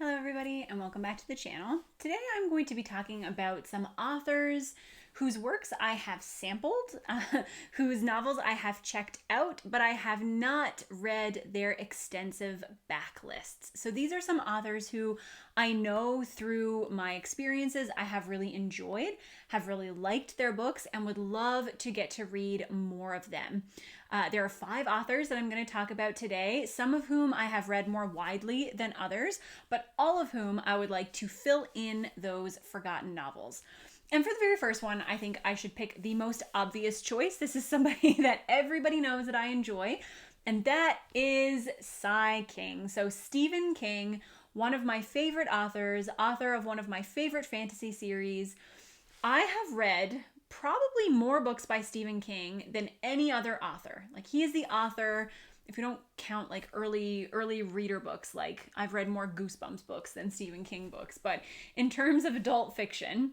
Hello everybody and welcome back to the channel. Today I'm going to be talking about some authors whose works I have sampled, whose novels I have checked out, but I have not read their extensive backlists. So these are some authors who I know through my experiences I have really enjoyed, have really liked their books, and would love to get to read more of them. There are 5 authors that I'm going to talk about today, some of whom I have read more widely than others, but all of whom I would like to fill in those forgotten novels. And for the very first one, I think I should pick the most obvious choice. This is somebody that everybody knows that I enjoy, and that is Cy King. So Stephen King, one of my favorite authors, author of one of my favorite fantasy series. I have read probably more books by Stephen King than any other author. Like, he is the author, if you don't count like early reader books, like I've read more Goosebumps books than Stephen King books, but in terms of adult fiction,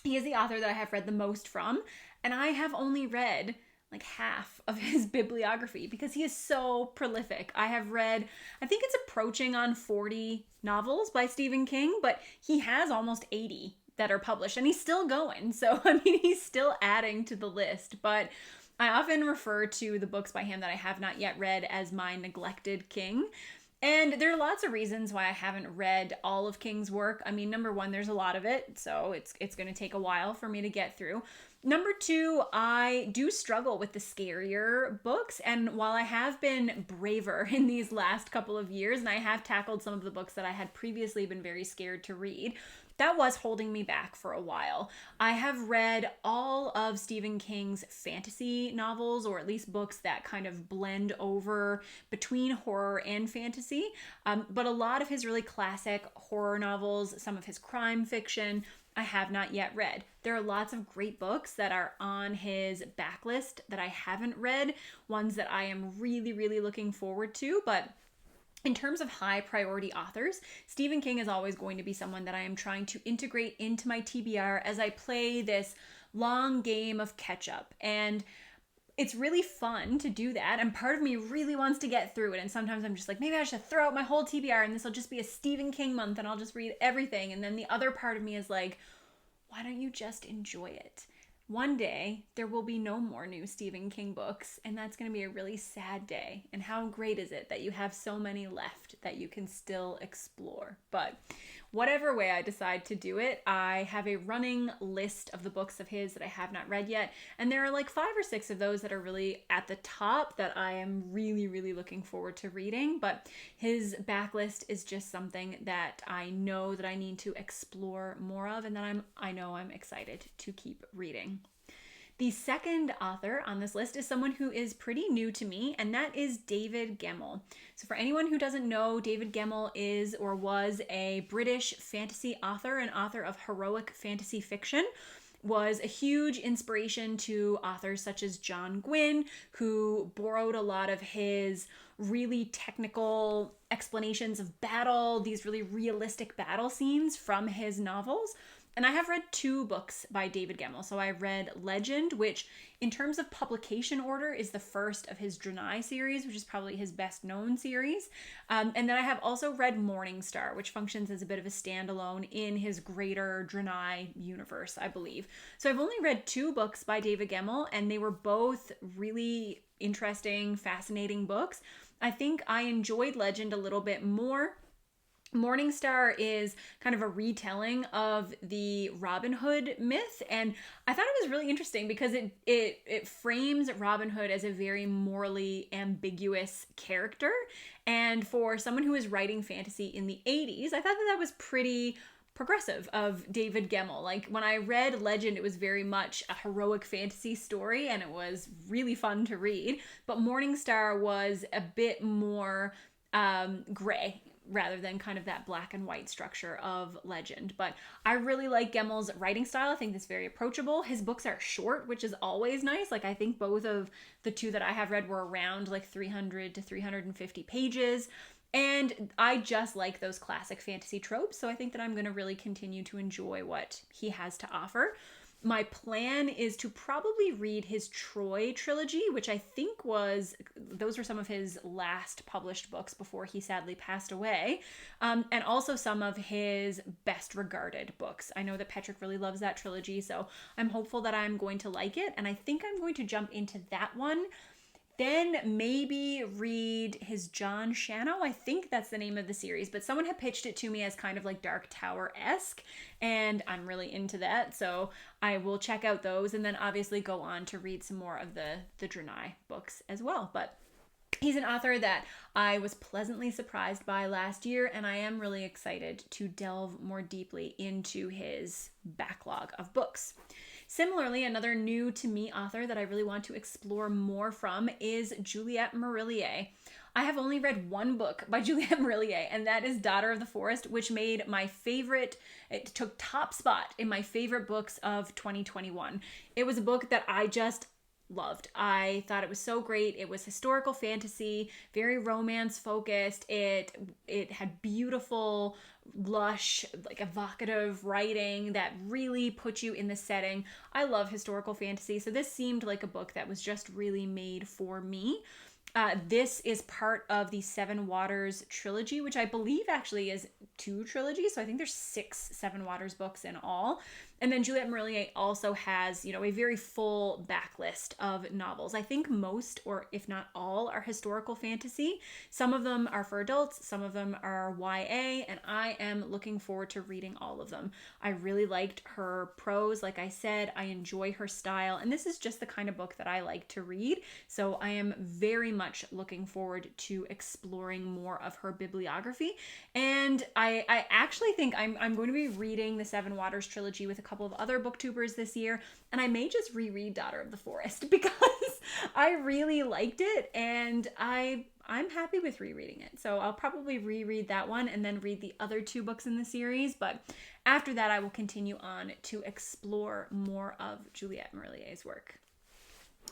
he is the author that I have read the most from, and I have only read like half of his bibliography because he is so prolific. I have read, I think it's approaching on 40 novels by Stephen King, but he has almost 80 that are published, and he's still going. So, I mean, he's still adding to the list, but I often refer to the books by him that I have not yet read as my neglected King. And there are lots of reasons why I haven't read all of King's work. I mean, number one, there's a lot of it, so it's going to take a while for me to get through. Number two, I do struggle with the scarier books, and while I have been braver in these last couple of years, and I have tackled some of the books that I had previously been very scared to read, that was holding me back for a while. I have read all of Stephen King's fantasy novels, or at least books that kind of blend over between horror and fantasy, but a lot of his really classic horror novels, some of his crime fiction, I have not yet read. There are lots of great books that are on his backlist that I haven't read, ones that I am really, really looking forward to, but in terms of high priority authors, Stephen King is always going to be someone that I am trying to integrate into my TBR as I play this long game of catch up. And it's really fun to do that, and part of me really wants to get through it, and sometimes I'm just like, maybe I should throw out my whole TBR and this will just be a Stephen King month and I'll just read everything. And then the other part of me is like, why don't you just enjoy it? One day, there will be no more new Stephen King books, and that's going to be a really sad day. And how great is it that you have so many left that you can still explore? But whatever way I decide to do it, I have a running list of the books of his that I have not read yet, and there are like 5 or 6 of those that are really at the top that I am really, really looking forward to reading. But his backlist is just something that I know that I need to explore more of, and that I know I'm excited to keep reading. The second author on this list is someone who is pretty new to me, and that is David Gemmell. So for anyone who doesn't know, David Gemmell is or was a British fantasy author and author of heroic fantasy fiction, was a huge inspiration to authors such as John Gwynne, who borrowed a lot of his really technical explanations of battle, these really realistic battle scenes from his novels. And I have read 2 books by David Gemmell. So I read Legend, which in terms of publication order is the first of his Drenai series, which is probably his best known series. And then I have also read Morningstar, which functions as a bit of a standalone in his greater Drenai universe, I believe. So I've only read 2 books by David Gemmell, and they were both really interesting, fascinating books. I think I enjoyed Legend a little bit more. Morningstar is kind of a retelling of the Robin Hood myth, and I thought it was really interesting because it frames Robin Hood as a very morally ambiguous character, and for someone who was writing fantasy in the 80s, I thought that was pretty progressive of David Gemmell. Like, when I read Legend, it was very much a heroic fantasy story, and it was really fun to read, but Morningstar was a bit more gray, rather than kind of that black and white structure of Legend. But I really like Gemmell's writing style. I think it's very approachable. His books are short, which is always nice. Like, I think both of the 2 that I have read were around like 300 to 350 pages. And I just like those classic fantasy tropes. So I think that I'm going to really continue to enjoy what he has to offer. My plan is to probably read his Troy trilogy, which I think those were some of his last published books before he sadly passed away, and also some of his best regarded books. I know that Patrick really loves that trilogy, so I'm hopeful that I'm going to like it, and I think I'm going to jump into that one. Then maybe read his John Shano. I think that's the name of the series, but someone had pitched it to me as kind of like Dark Tower-esque, and I'm really into that, so I will check out those, and then obviously go on to read some more of the Drenai books as well. But he's an author that I was pleasantly surprised by last year, and I am really excited to delve more deeply into his backlog of books. Similarly, another new to me author that I really want to explore more from is Juliette Marillier. I have only read one book by Juliette Marillier, and that is Daughter of the Forest, which made it took top spot in my favorite books of 2021. It was a book that I just loved. I thought it was so great. It was historical fantasy, very romance focused. It had beautiful, lush, like evocative writing that really put you in the setting. I love historical fantasy, so this seemed like a book that was just really made for me. This is part of the Seven Waters trilogy, which I believe actually is 2 trilogies. So I think there's 6 Seven Waters books in all. And then Juliette Marillier also has, a very full backlist of novels. I think most, or if not all, are historical fantasy. Some of them are for adults, some of them are YA, and I am looking forward to reading all of them. I really liked her prose, like I said. I enjoy her style, and this is just the kind of book that I like to read. So I am very much looking forward to exploring more of her bibliography. And I actually think I'm going to be reading the Seven Waters trilogy with a couple of other booktubers this year, and I may just reread Daughter of the Forest because I really liked it, and I'm happy with rereading it. So I'll probably reread that one and then read the other 2 books in the series, but after that I will continue on to explore more of Juliette Marillier's work.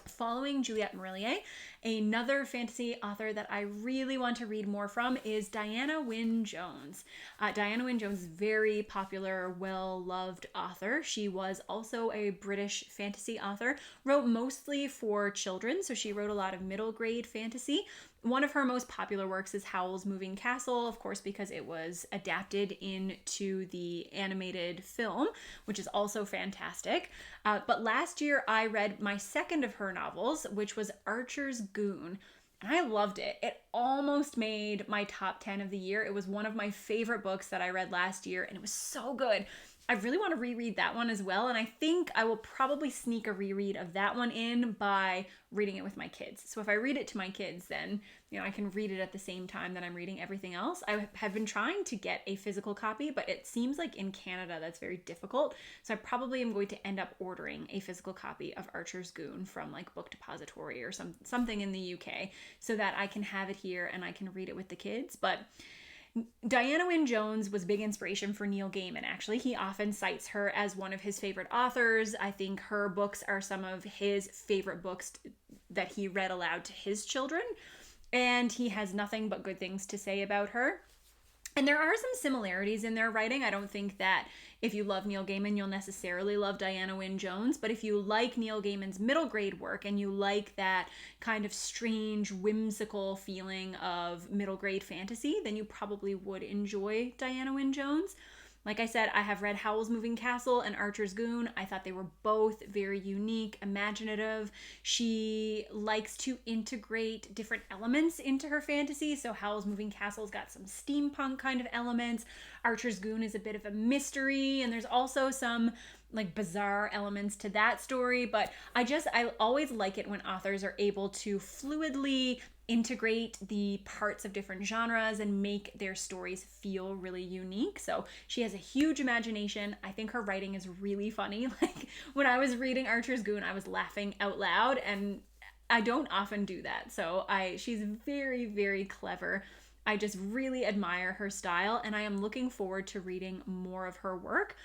Following Juliette Marillier, another fantasy author that I really want to read more from is Diana Wynne Jones. Diana Wynne Jones is a very popular, well-loved author. She was also a British fantasy author, wrote mostly for children, so she wrote a lot of middle grade fantasy. One of her most popular works is Howl's Moving Castle, of course, because it was adapted into the animated film, which is also fantastic. But last year I read my second of her novels, which was Archer's Goon. And I loved it. It almost made my top 10 of the year. It was one of my favorite books that I read last year, and it was so good. I really want to reread that one as well, and I think I will probably sneak a reread of that one in by reading it with my kids. So if I read it to my kids, then I can read it at the same time that I'm reading everything else. I have been trying to get a physical copy, but it seems like in Canada that's very difficult. So I probably am going to end up ordering a physical copy of Archer's Goon from like Book Depository or something in the UK so that I can have it here and I can read it with the kids. But Diana Wynne Jones was a big inspiration for Neil Gaiman, actually. He often cites her as one of his favorite authors. I think her books are some of his favorite books that he read aloud to his children, and he has nothing but good things to say about her. And there are some similarities in their writing. I don't think that if you love Neil Gaiman, you'll necessarily love Diana Wynne Jones. But if you like Neil Gaiman's middle grade work and you like that kind of strange, whimsical feeling of middle grade fantasy, then you probably would enjoy Diana Wynne Jones. Like I said, I have read Howl's Moving Castle and Archer's Goon. I thought they were both very unique, imaginative. She likes to integrate different elements into her fantasy. So Howl's Moving Castle's got some steampunk kind of elements. Archer's Goon is a bit of a mystery, and there's also some like bizarre elements to that story. But I always like it when authors are able to fluidly integrate the parts of different genres and make their stories feel really unique. So she has a huge imagination. I think her writing is really funny. Like when I was reading Archer's Goon, I was laughing out loud, and I don't often do that. So she's very, very clever. I just really admire her style, and I am looking forward to reading more of her work.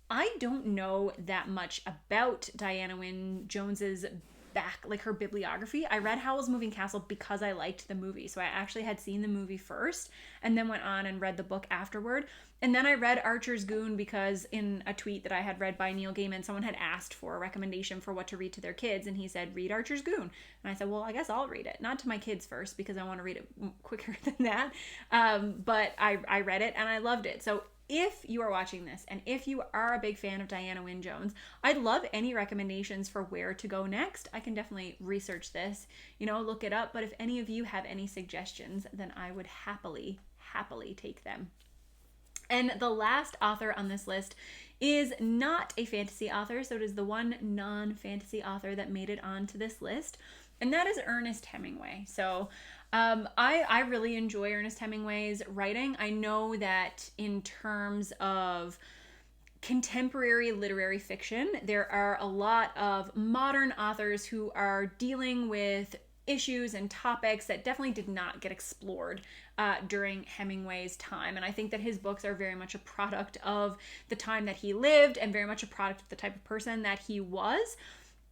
I don't know that much about Diana Wynne Jones's back, like her bibliography. I read Howl's Moving Castle because I liked the movie. So I actually had seen the movie first and then went on and read the book afterward. And then I read Archer's Goon because in a tweet that I had read by Neil Gaiman, someone had asked for a recommendation for what to read to their kids. And he said, read Archer's Goon. And I said, well, I guess I'll read it. Not to my kids first because I want to read it quicker than that. But I read it and I loved it. So if you are watching this and if you are a big fan of Diana Wynne Jones, I'd love any recommendations for where to go next. I can definitely research this, look it up. But if any of you have any suggestions, then I would happily take them. And the last author on this list is not a fantasy author, so it is the one non-fantasy author that made it onto this list, and that is Ernest Hemingway. So I really enjoy Ernest Hemingway's writing. I know that in terms of contemporary literary fiction, there are a lot of modern authors who are dealing with issues and topics that definitely did not get explored during Hemingway's time. And I think that his books are very much a product of the time that he lived and very much a product of the type of person that he was.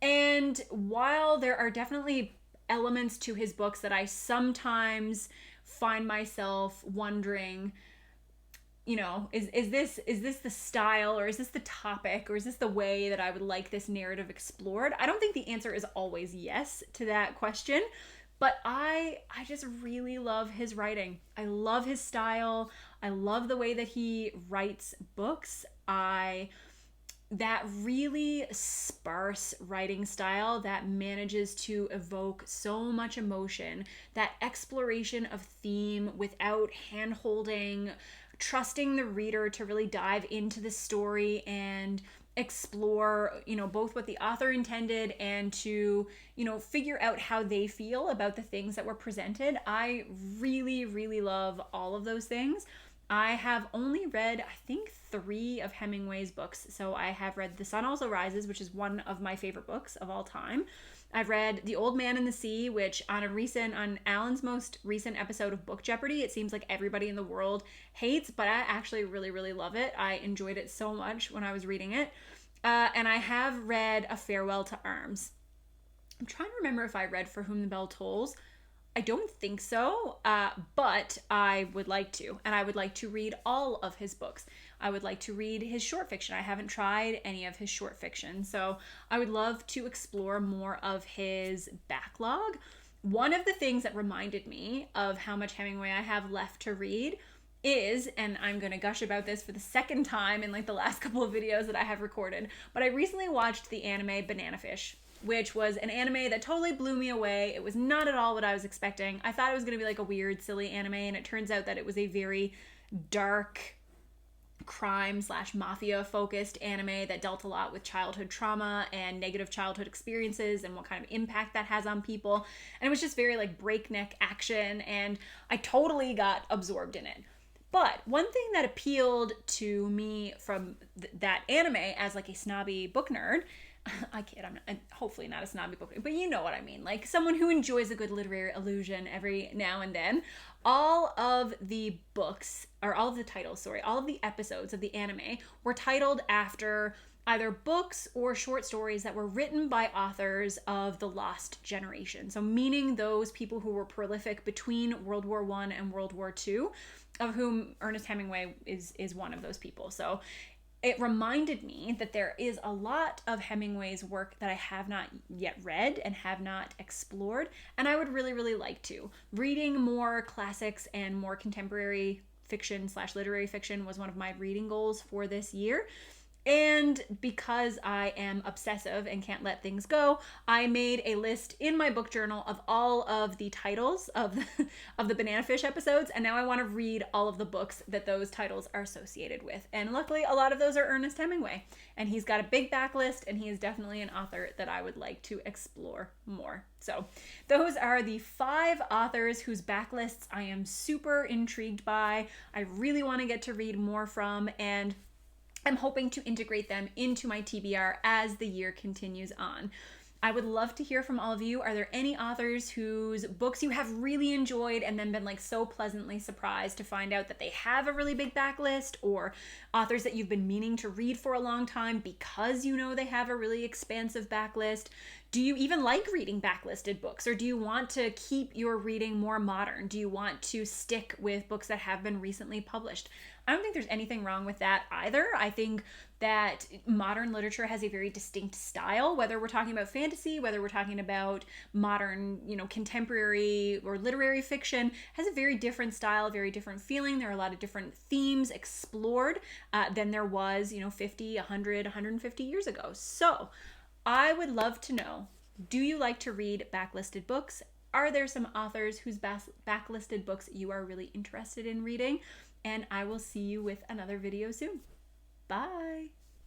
And while there are definitely elements to his books that I sometimes find myself wondering, is this the style, or is this the topic, or is this the way that I would like this narrative explored? I don't think the answer is always yes to that question, but I just really love his writing. I love his style. I love the way that he writes books. That really sparse writing style that manages to evoke so much emotion, that exploration of theme without hand-holding, trusting the reader to really dive into the story and explore, both what the author intended and to, figure out how they feel about the things that were presented. I really, really love all of those things. I have only read, I think, 3 of Hemingway's books. So I have read The Sun Also Rises, which is one of my favorite books of all time. I've read The Old Man and the Sea, which on Alan's most recent episode of Book Jeopardy, it seems like everybody in the world hates, but I actually really, really love it. I enjoyed it so much when I was reading it. And I have read A Farewell to Arms. I'm trying to remember if I read For Whom the Bell Tolls. I don't think so, but I would like to, and I would like to read all of his books. I would like to read his short fiction. I haven't tried any of his short fiction, so I would love to explore more of his backlog. One of the things that reminded me of how much Hemingway I have left to read is, and I'm going to gush about this for the second time in the last couple of videos that I have recorded, but I recently watched the anime Banana Fish, which was an anime that totally blew me away. It was not at all what I was expecting. I thought it was going to be a weird, silly anime, and it turns out that it was a very dark crime/mafia focused anime that dealt a lot with childhood trauma and negative childhood experiences and what kind of impact that has on people. And it was just very breakneck action, and I totally got absorbed in it. But one thing that appealed to me from that anime as a snobby book nerd, I kid, I'm hopefully not a snobby book nerd, but you know what I mean. Someone who enjoys a good literary illusion every now and then. All of the episodes of the anime were titled after either books or short stories that were written by authors of the lost generation. So meaning those people who were prolific between World War I and World War II, of whom Ernest Hemingway is one of those people. So it reminded me that there is a lot of Hemingway's work that I have not yet read and have not explored, and I would really, really like to. Reading more classics and more contemporary fiction/literary fiction was one of my reading goals for this year. And because I am obsessive and can't let things go, I made a list in my book journal of all of the titles of the Banana Fish episodes, and now I want to read all of the books that those titles are associated with. And luckily, a lot of those are Ernest Hemingway, and he's got a big backlist, and he is definitely an author that I would like to explore more. So those are the 5 authors whose backlists I am super intrigued by, I really want to get to read more from, and I'm hoping to integrate them into my TBR as the year continues on. I would love to hear from all of you. Are there any authors whose books you have really enjoyed and then been like so pleasantly surprised to find out that they have a really big backlist, or authors that you've been meaning to read for a long time because you know they have a really expansive backlist? Do you even like reading backlisted books, or do you want to keep your reading more modern? Do you want to stick with books that have been recently published? I don't think there's anything wrong with that either. I think that modern literature has a very distinct style, whether we're talking about fantasy, whether we're talking about modern, contemporary or literary fiction, has a very different style, very different feeling. There are a lot of different themes explored than there was, 50, 100, 150 years ago. So I would love to know, do you like to read backlisted books? Are there some authors whose backlisted books you are really interested in reading? And I will see you with another video soon. Bye.